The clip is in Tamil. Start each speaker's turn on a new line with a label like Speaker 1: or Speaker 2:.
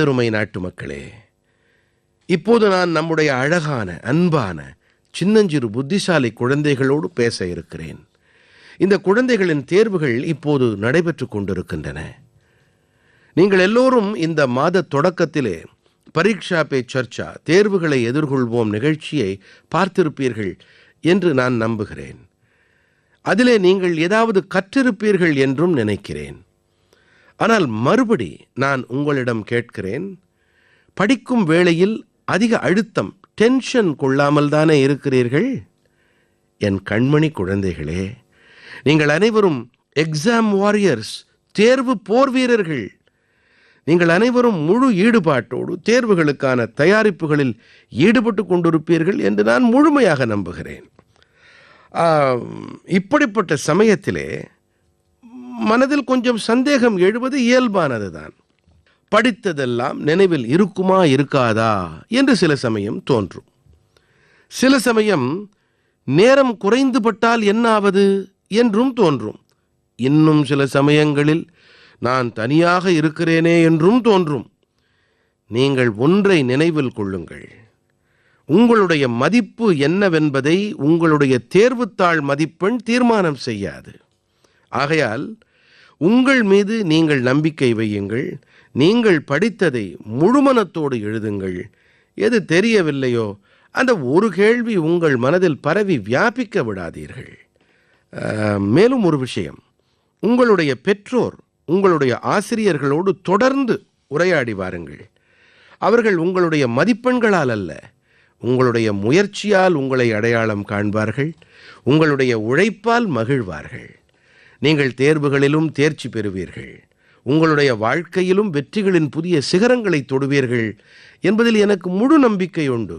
Speaker 1: எனதருமை நாட்டுமக்களே, இப்போது நான் நம்முடைய அழகான, அன்பான, சின்னஞ்சிறு புத்திசாலி குழந்தைகளோடு பேச இருக்கிறேன். இந்த குழந்தைகளின் தேர்வுகள் இப்போது நடைபெற்றுக் கொண்டிருக்கின்றன. நீங்கள் எல்லோரும் இந்த மாதத் தொடக்கத்திலே பரீக்ஷா பே சர்ச்சா, தேர்வுகளை எதிர்கொள்வோம் நிகழ்ச்சியை பார்த்திருப்பீர்கள் என்று நான் நம்புகிறேன். அதிலே நீங்கள் ஏதாவது கற்றிருப்பீர்கள் என்றும் நினைக்கிறேன். ஆனால் மறுபடி நான் உங்களிடம் கேட்கிறேன், படிக்கும் வேளையில் அதிக அழுத்தம், டென்ஷன் கொள்ளாமல் தானே இருக்கிறீர்கள்? என் கண்மணி குழந்தைகளே, நீங்கள் அனைவரும் எக்ஸாம் வாரியர்ஸ், தேர்வு போர் வீரர்கள். நீங்கள் அனைவரும் முழு ஈடுபாட்டோடு தேர்வுகளுக்கான தயாரிப்புகளில் ஈடுபட்டு கொண்டிருப்பீர்கள் என்று நான் முழுமையாக நம்புகிறேன். இப்படிப்பட்ட சமயத்திலே மனதில் கொஞ்சம் சந்தேகம் எழுவது இயல்பானது தான். படித்ததெல்லாம் நினைவில் இருக்குமா இருக்காதா என்று சில சமயம் தோன்றும். சில சமயம் நேரம் குறைந்துபட்டால் என்ன ஆவது என்றும் தோன்றும். இன்னும் சில சமயங்களில் நான் தனியாக இருக்கிறேனே என்றும் தோன்றும். நீங்கள் ஒன்றை நினைவில் கொள்ளுங்கள், உங்களுடைய மதிப்பு என்னவென்பதை உங்களுடைய தேர்வுத்தாள் மதிப்பெண் தீர்மானம் செய்யாது. ஆகையால் உங்கள் மீது நீங்கள் நம்பிக்கை வையுங்கள். நீங்கள் படித்ததை முழுமனத்தோடு எழுதுங்கள். எது தெரியவில்லையோ அந்த ஒரு கேள்வி உங்கள் மனதில் பரவி வியாபிக்க விடாதீர்கள். மேலும் ஒரு விஷயம், உங்களுடைய பெற்றோர், உங்களுடைய ஆசிரியர்களோடு தொடர்ந்து உரையாடி வாருங்கள். அவர்கள் உங்களுடைய மதிப்பெண்களால் அல்ல, உங்களுடைய முயற்சியால் உங்களை அடையாளம் காண்பார்கள், உங்களுடைய உழைப்பால் மகிழ்வார்கள். நீங்கள் தேர்வுகளிலும் தேர்ச்சி பெறுவீர்கள், உங்களுடைய வாழ்க்கையிலும் வெற்றிகளின் புதிய சிகரங்களை தொடுவீர்கள் என்பதில் எனக்கு முழு நம்பிக்கை உண்டு.